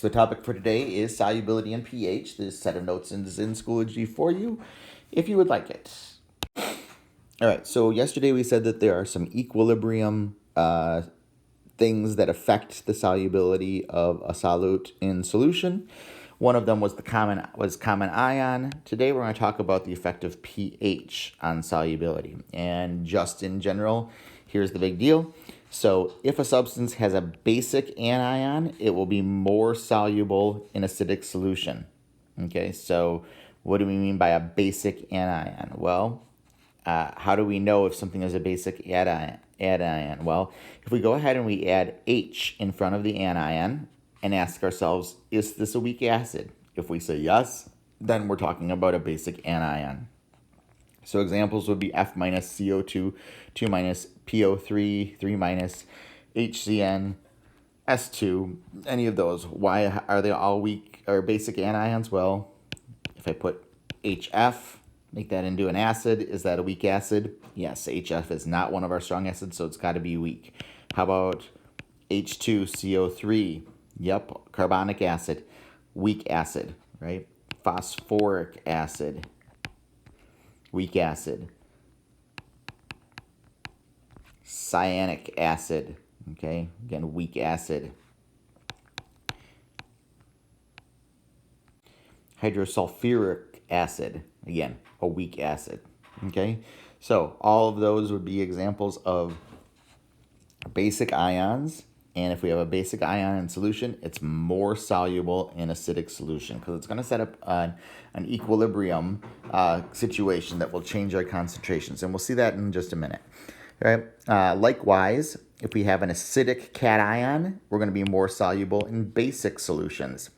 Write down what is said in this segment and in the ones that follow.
So the topic for today is solubility and pH. This set of notes is in Schoology for you if you would like it. All right, so yesterday we said that there are some equilibrium things that affect the solubility of a solute in solution. One of them was common ion. Today we're going to talk about the effect of pH on solubility. And just in general, here's the big deal. So if a substance has a basic anion, it will be more soluble in acidic solution. Okay, so what do we mean by a basic anion? Well, how do we know if something is a basic anion? Well, if we go ahead and we add H in front of the anion and ask ourselves, is this a weak acid? If we say yes, then we're talking about a basic anion. So examples would be F minus CO2, 2 minus PO3, 3 minus HCN, S2, any of those. Why are they all weak or basic anions? Well, if I put HF, make that into an acid, is that a weak acid? Yes, HF is not one of our strong acids, so it's got to be weak. How about H2CO3? Yep, carbonic acid, weak acid, right? Phosphoric acid, weak acid. Cyanic acid, okay, again, weak acid. Hydrosulfuric acid, again, a weak acid, okay? So all of those would be examples of basic ions, and if we have a basic ion in solution, it's more soluble in acidic solution because it's going to set up an equilibrium situation that will change our concentrations, and we'll see that in just a minute. All right. Likewise, if we have an acidic cation, we're going to be more soluble in basic solutions.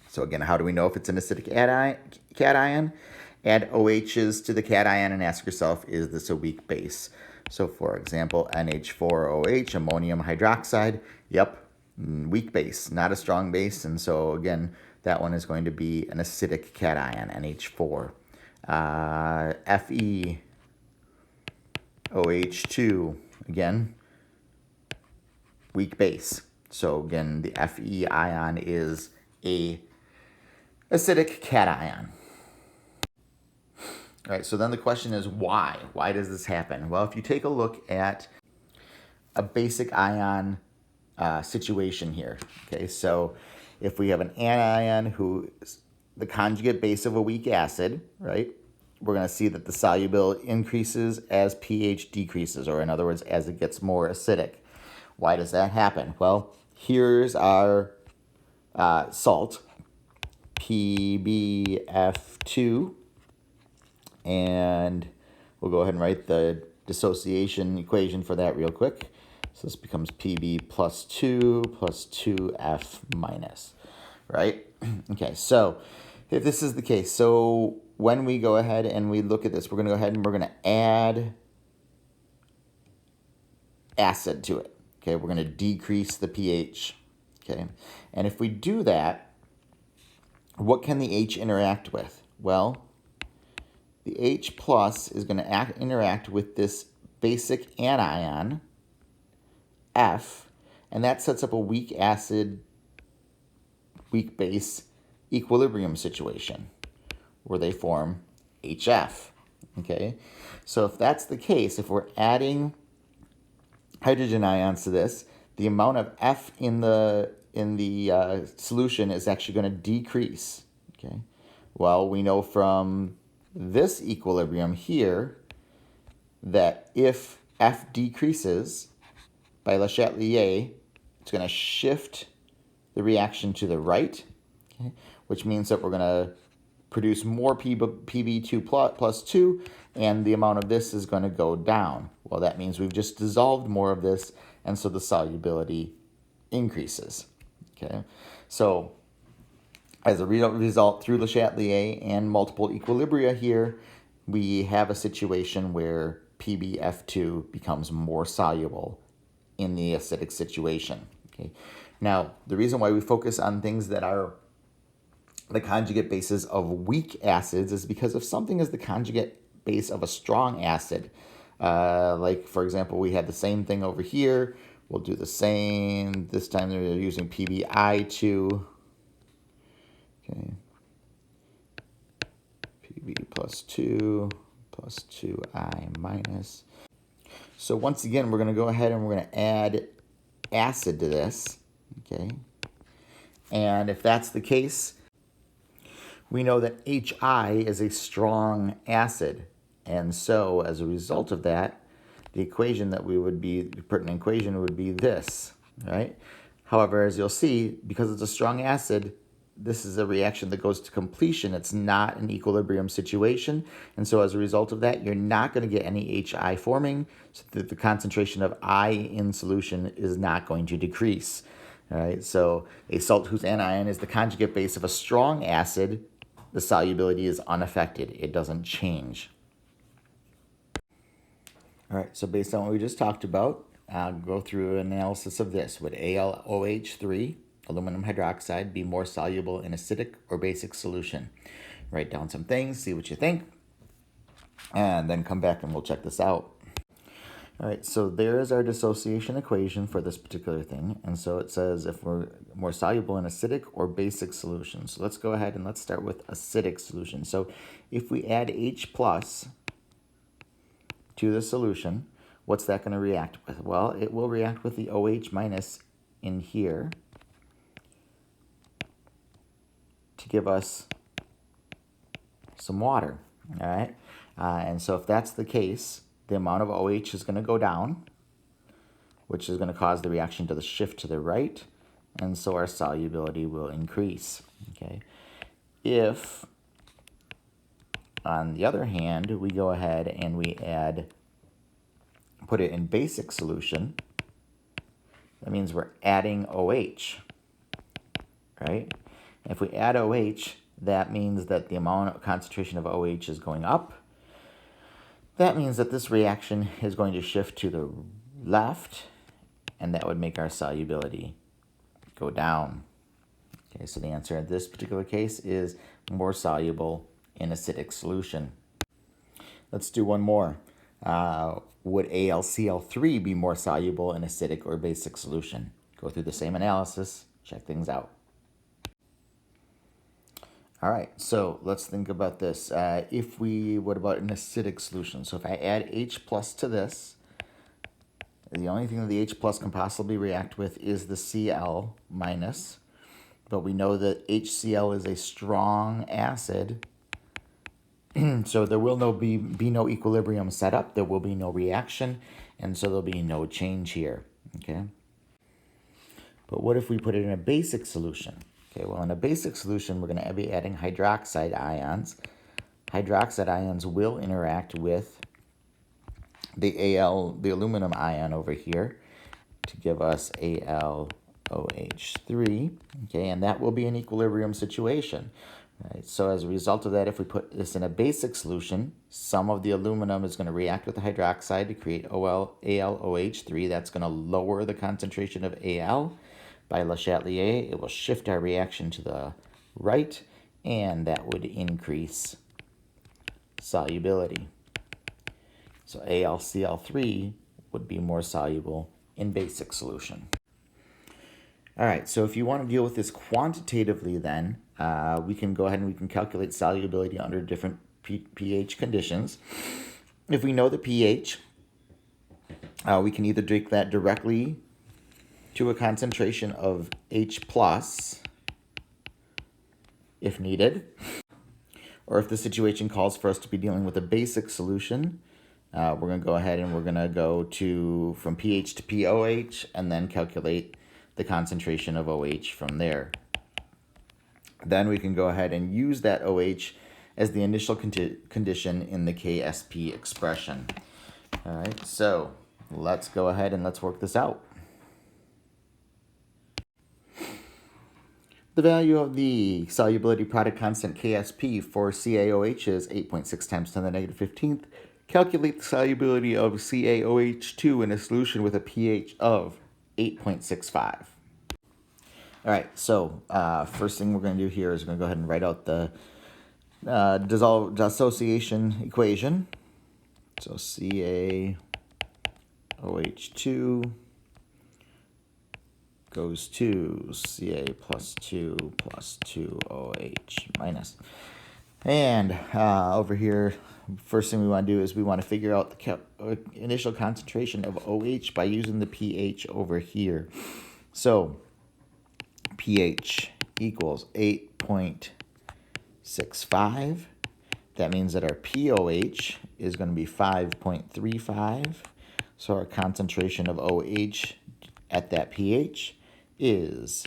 So again, how do we know if it's an acidic cation? Add OHs to the cation and ask yourself, is this a weak base? So for example, NH4OH, ammonium hydroxide, yep, weak base, not a strong base. And so again, that one is going to be an acidic cation, NH4. Fe OH2, again, weak base. So again, the Fe ion is a acidic cation. All right, so then the question is why? Why does this happen? Well, if you take a look at a basic ion situation here, okay, so if we have an anion who is the conjugate base of a weak acid, right, we're going to see that the solubility increases as pH decreases, or in other words, as it gets more acidic. Why does that happen? Well, here's our salt, PbF2, and we'll go ahead and write the dissociation equation for that real quick. So this becomes Pb plus 2 plus 2F minus, right? Okay, so if this is the case, so when we go ahead and we look at this, we're going to go ahead and we're going to add acid to it. Okay, we're going to decrease the pH. Okay, and if we do that, what can the H interact with? Well, the H plus is going to interact with this basic anion, F, and that sets up a weak acid, weak base equilibrium situation where they form HF, okay? So if that's the case, if we're adding hydrogen ions to this, the amount of F in the solution is actually going to decrease, okay? Well, we know from this equilibrium here that if F decreases by Le Chatelier, it's going to shift the reaction to the right, okay? Which means that we're going to produce more Pb2 plus 2, and the amount of this is going to go down. Well, that means we've just dissolved more of this, and so the solubility increases. Okay, so as a result, through Le Chatelier and multiple equilibria here, we have a situation where PbF2 becomes more soluble in the acidic situation. Okay, now the reason why we focus on things that are the conjugate bases of weak acids is because if something is the conjugate base of a strong acid, like for example, we had the same thing over here We'll do the same. This time they're using PbI2. Okay. Pb plus 2 plus 2I minus. So once again, we're going to go ahead and we're going to add acid to this. Okay. And if that's the case, we know that HI is a strong acid. And so as a result of that, the equation that we would be, the pertinent equation would be this, right? However, as you'll see, because it's a strong acid, this is a reaction that goes to completion. It's not an equilibrium situation. And so as a result of that, you're not going to get any HI forming, so that the concentration of I in solution is not going to decrease. All right, so a salt whose anion is the conjugate base of a strong acid, the solubility is unaffected. It doesn't change. All right, so based on what we just talked about, I'll go through an analysis of this. Would AlOH3, aluminum hydroxide, be more soluble in acidic or basic solution? Write down some things, see what you think, and then come back and we'll check this out. All right, so there's our dissociation equation for this particular thing. And so it says if we're more soluble in acidic or basic solutions. So let's go ahead and let's start with acidic solution. So if we add H plus to the solution, what's that going to react with? Well, it will react with the OH minus in here to give us some water, all right? And so if that's the case, the amount of OH is going to go down, which is going to cause the reaction to the shift to the right, and so our solubility will increase, okay? If, on the other hand, we go ahead and we put it in basic solution, that means we're adding OH, right? And if we add OH, that means that the amount of concentration of OH is going up. That means that this reaction is going to shift to the left, and that would make our solubility go down. Okay, so the answer in this particular case is more soluble in acidic solution. Let's do one more. Would AlCl3 be more soluble in acidic or basic solution? Go through the same analysis, check things out. All right, so let's think about this. What about an acidic solution? So if I add H plus to this, the only thing that the H plus can possibly react with is the Cl minus, but we know that HCl is a strong acid, so there will be no equilibrium set up, there will be no reaction, and so there'll be no change here, okay? But what if we put it in a basic solution? Okay, well, in a basic solution, we're going to be adding hydroxide ions. Hydroxide ions will interact with the aluminum ion over here to give us AlOH3, okay, and that will be an equilibrium situation. Right, so as a result of that, if we put this in a basic solution, some of the aluminum is going to react with the hydroxide to create AlOH3. That's going to lower the concentration of Al. By Le Chatelier, it will shift our reaction to the right, and that would increase solubility. So AlCl3 would be more soluble in basic solution. All right, so if you want to deal with this quantitatively then, we can go ahead and we can calculate solubility under different pH conditions. If we know the pH, we can either take that directly to a concentration of H plus, if needed, or if the situation calls for us to be dealing with a basic solution, we're going to go ahead and we're going to go from pH to pOH and then calculate the concentration of OH from there. Then we can go ahead and use that OH as the initial condition in the KSP expression. All right, so let's go ahead and let's work this out. The value of the solubility product constant KSP for CaOH is 8.6 times 10 to the negative 15th. Calculate the solubility of CaOH2 in a solution with a pH of 8.65. All right, so first thing we're going to do here is we're going to go ahead and write out the dissociation equation. So CaOH2 goes to Ca plus 2 plus 2OH minus. And over here, first thing we want to do is we want to figure out the initial concentration of OH by using the pH over here. So pH equals 8.65. That means that our pOH is going to be 5.35. So our concentration of OH at that pH is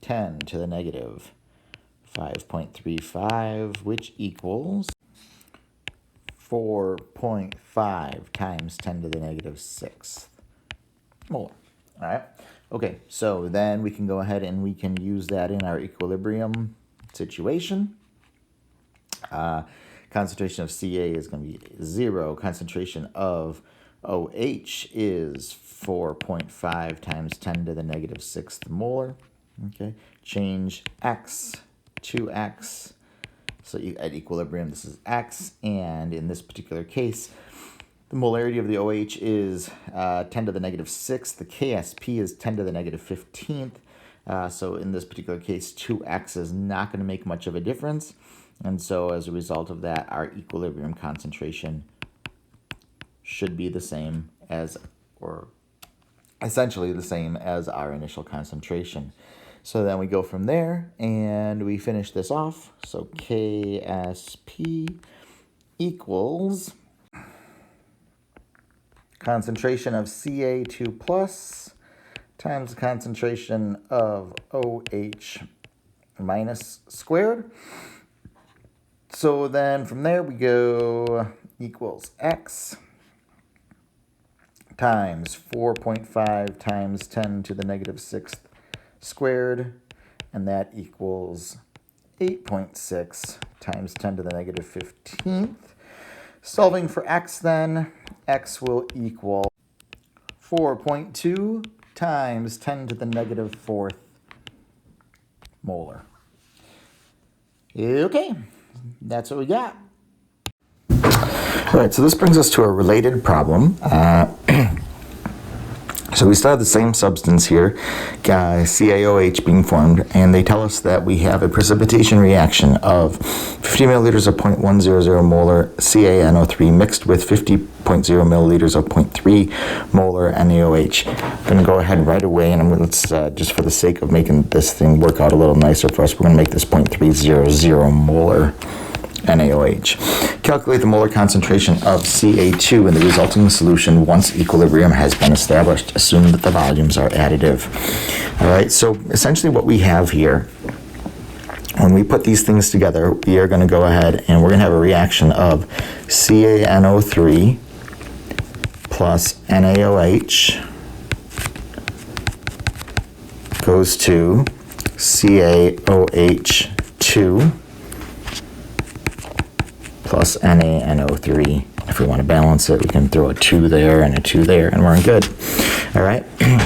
10 to the negative 5.35, which equals 4.5 times 10 to the negative 6th molar. All right. Okay, so then we can go ahead and we can use that in our equilibrium situation. Concentration of Ca is going to be 0. Concentration of OH is 4.5 times 10 to the negative 6th molar. Okay, change X to X. So at equilibrium, this is X, and in this particular case, the molarity of the OH is 10 to the negative 6th. The KSP is 10 to the negative 15th. So in this particular case, 2X is not going to make much of a difference. And so as a result of that, our equilibrium concentration should be the same as, or essentially the same as our initial concentration. So then we go from there and we finish this off. So KSP equals concentration of Ca2 plus times the concentration of OH minus squared. So then from there we go equals X times 4.5 times 10 to the negative 6th squared, and that equals 8.6 times 10 to the negative 15th. Solving for X then, X will equal 4.2 times 10 to the negative 4th molar. Okay, that's what we got. All right, so this brings us to a related problem. So we still have the same substance here, CaOH being formed, and they tell us that we have a precipitation reaction of 50 milliliters of 0.100 molar CaNO3 mixed with 50.0 milliliters of 0.3 molar NaOH. I'm going to go ahead right away, and let's just for the sake of making this thing work out a little nicer for us, we're going to make this 0.300 molar NaOH. Calculate the molar concentration of Ca2 in the resulting solution once equilibrium has been established. Assume that the volumes are additive. All right, so essentially what we have here, when we put these things together, we are going to go ahead and we're going to have a reaction of CaNO3 plus NaOH goes to CaOH2 plus NaNO3. If we want to balance it, we can throw a 2 there and a 2 there, and we're good. All right,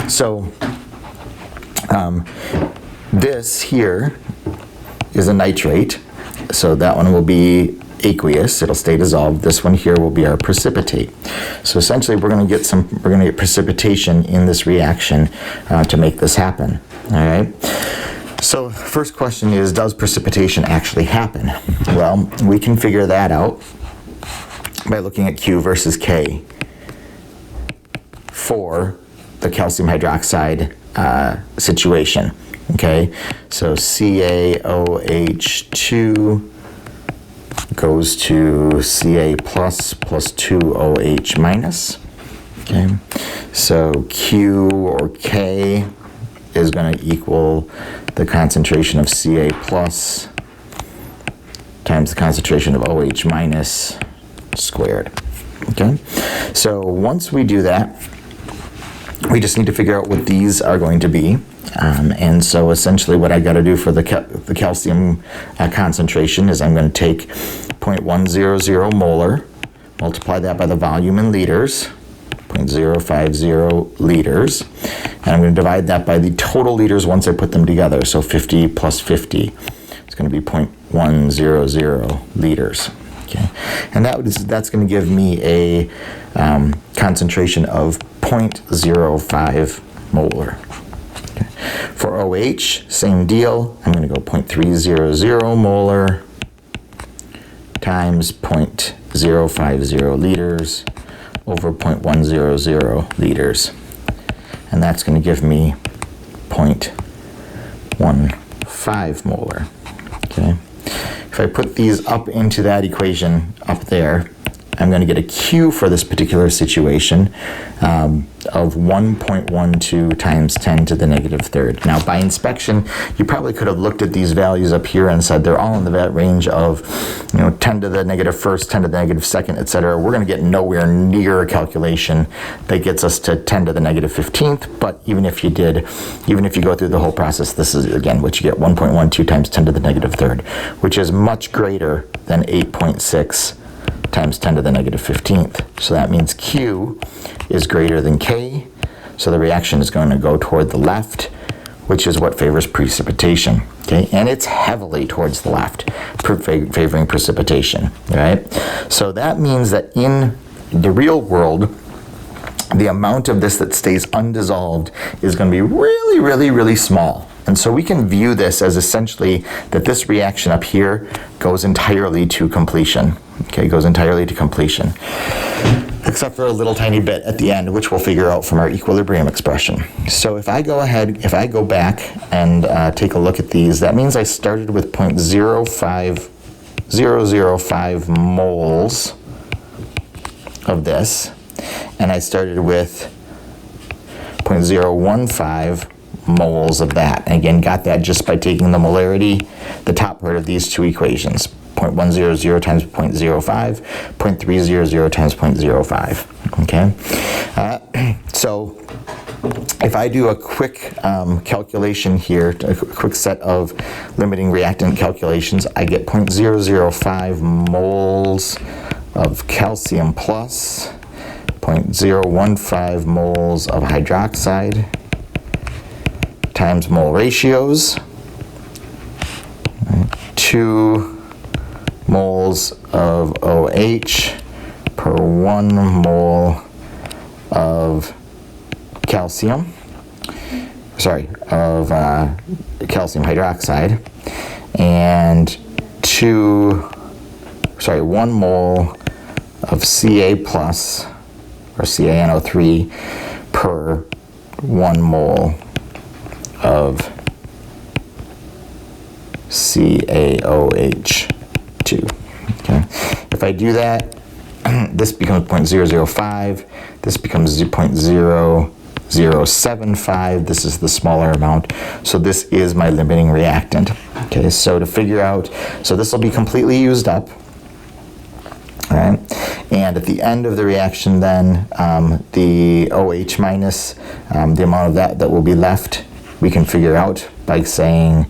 so this here is a nitrate, so that one will be aqueous, it'll stay dissolved. This one here will be our precipitate. So essentially we're going to get precipitation in this reaction to make this happen. All right. So first question is, does precipitation actually happen? Well, we can figure that out by looking at Q versus K for the calcium hydroxide situation. Okay, so CaOH2 goes to Ca plus 2OH minus. Okay, so Q or K is going to equal the concentration of Ca plus times the concentration of OH minus squared. Okay, so once we do that, we just need to figure out what these are going to be. And so essentially what I got to do for the calcium concentration is I'm going to take 0.100 molar, multiply that by the volume in liters, 0.050 liters, and I'm going to divide that by the total liters once I put them together. So 50 plus 50 is going to be 0.100 liters. Okay, and that's going to give me a concentration of 0.05 molar. Okay. For OH, same deal. I'm going to go 0.300 molar times 0.050 liters over 0.100 liters. And that's going to give me 0.15 molar. Okay. If I put these up into that equation up there, I'm going to get a Q for this particular situation of 1.12 times 10 to the negative third. Now, by inspection, you probably could have looked at these values up here and said they're all in the range of, 10 to the negative first, 10 to the negative second, etc. We're going to get nowhere near a calculation that gets us to 10 to the negative 15th. But even if you go through the whole process, this is, again, what you get, 1.12 times 10 to the negative third, which is much greater than 8.6 times 10 to the negative 15th. So that means Q is greater than K. So the reaction is going to go toward the left, which is what favors precipitation. Okay, and it's heavily towards the left, favoring precipitation. Right? So that means that in the real world, the amount of this that stays undissolved is going to be really, really, really small. And so we can view this as essentially that this reaction up here goes entirely to completion. Okay, goes entirely to completion. Except for a little tiny bit at the end, which we'll figure out from our equilibrium expression. So if I go back and take a look at these, that means I started with 0.05005 moles of this, and I started with 0.015 moles of that. And again, got that just by taking the molarity, the top part of these two equations, 0.100 times 0.05, 0.300 times 0.05. Okay, so if I do a quick calculation here, a quick set of limiting reactant calculations, I get 0.005 moles of calcium plus 0.015 moles of hydroxide times mole ratios, 2 moles of OH per 1 mole of calcium, calcium hydroxide, and 1 mole of Ca plus, or CaNO3 per 1 mole of CaOH2. Okay. If I do that, this becomes 0.005, this becomes 0.0075, this is the smaller amount, so this is my limiting reactant. Okay, so to figure out, so this will be completely used up, all right, and at the end of the reaction then, the OH minus, the amount of that will be left, we can figure out by saying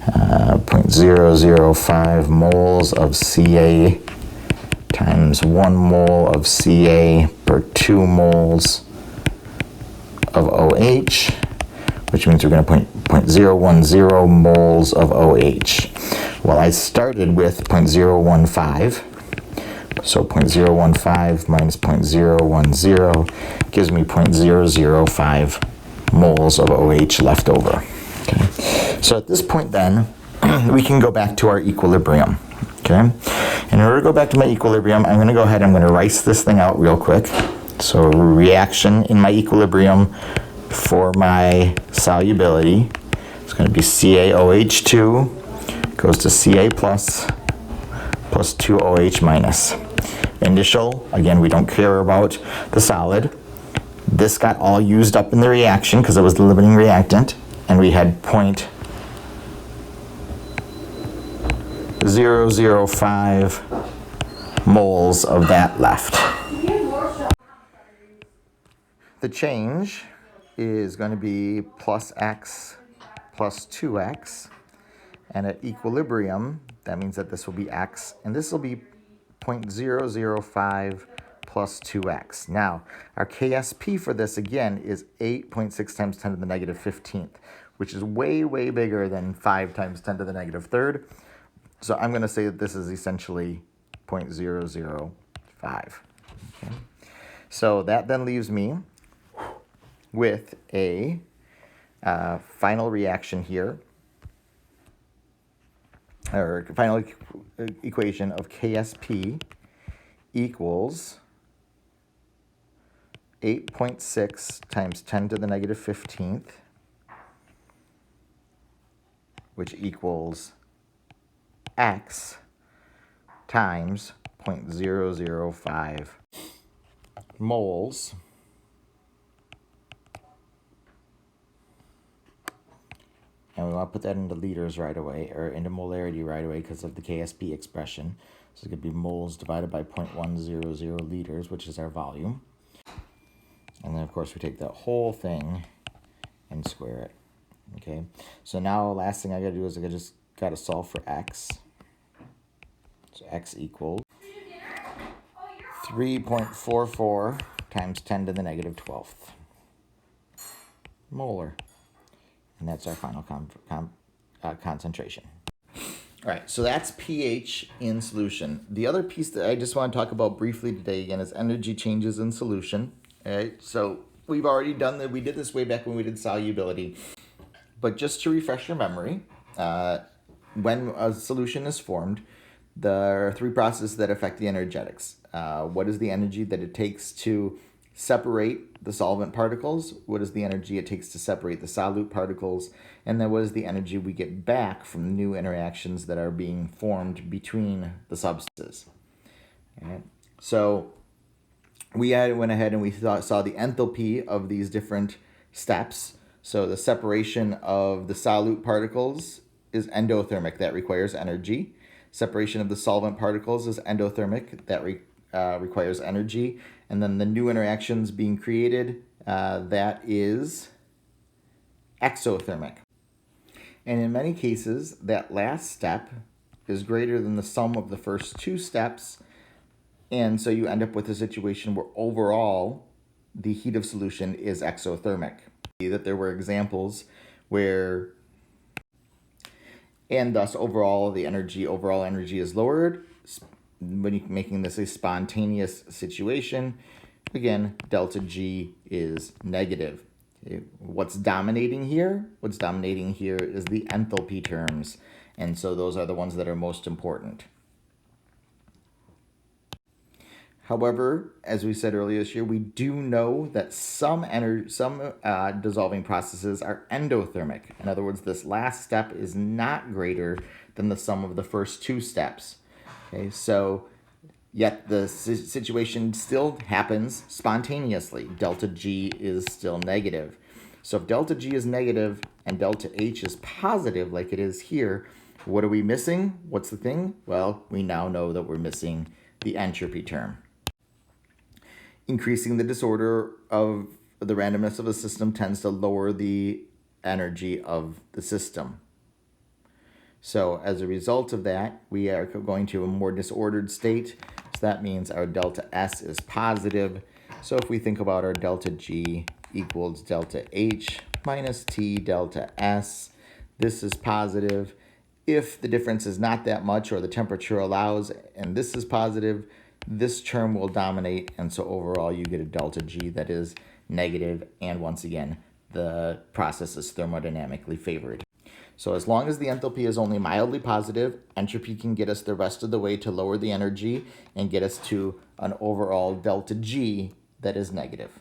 0.005 moles of Ca times 1 mole of Ca per 2 moles of OH, which means we're going to put 0.010 moles of OH. Well, I started with 0.015, so 0.015 minus 0.010 gives me 0.005 moles of OH left over. Okay. So at this point then, we can go back to our equilibrium. Okay. And in order to go back to my equilibrium, I'm going to go ahead and I'm going to rice this thing out real quick. So reaction in my equilibrium for my solubility, it's going to be CaOH2 goes to Ca plus 2OH minus. Initial, again, we don't care about the solid. This got all used up in the reaction because it was the limiting reactant, and we had 0.005 moles of that left. The change is going to be plus x plus 2x, and at equilibrium, that means that this will be x, and this will be 0.005 plus 2x. Now, our KSP for this, again, is 8.6 times 10 to the negative 15th, which is way, way bigger than 5 times 10 to the negative third. So I'm going to say that this is essentially 0.005. Okay. So that then leaves me with a final reaction here, or final equation of KSP equals 8.6 times 10 to the negative 15th, which equals X times 0.005 moles and we want to put that into liters right away, or into molarity right away because of the KSP expression. So it's going to be moles divided by 0.100 liters, which is our volume. And then, of course, we take that whole thing and square it. Okay, so now last thing I got to do is I just got to solve for X. So X equals 3.44 times 10 to the negative 12th molar. And that's our final concentration. All right, so that's pH in solution. The other piece that I just want to talk about briefly today, again, is energy changes in solution. All right, so we've already done that. We did this way back when we did solubility. But just to refresh your memory, when a solution is formed, there are three processes that affect the energetics. What is the energy that it takes to separate the solvent particles? What is the energy it takes to separate the solute particles? And then what is the energy we get back from new interactions that are being formed between the substances? Okay. So we went ahead and we saw the enthalpy of these different steps. So the separation of the solute particles is endothermic. That requires energy. Separation of the solvent particles is endothermic. That requires energy. And then the new interactions being created, that is exothermic. And in many cases, that last step is greater than the sum of the first two steps. And so you end up with a situation where overall the heat of solution is exothermic. That there were examples where, and thus overall energy is lowered when you're making this a spontaneous situation. Again, delta G is negative. Okay. What's dominating here? What's dominating here is the enthalpy terms. And so those are the ones that are most important. However, as we said earlier this year, we do know that some dissolving processes are endothermic. In other words, this last step is not greater than the sum of the first two steps. Okay, so yet the situation still happens spontaneously. Delta G is still negative. So if delta G is negative and delta H is positive like it is here, what are we missing? What's the thing? Well, we now know that we're missing the entropy term. Increasing the disorder of the randomness of a system tends to lower the energy of the system. So as a result of that, we are going to a more disordered state. So that means our delta S is positive. So if we think about our delta G equals delta H minus T delta S, this is positive. If the difference is not that much or the temperature allows and this is positive, this term will dominate, and so overall you get a delta G that is negative, and once again, the process is thermodynamically favored. So as long as the enthalpy is only mildly positive, entropy can get us the rest of the way to lower the energy and get us to an overall delta G that is negative.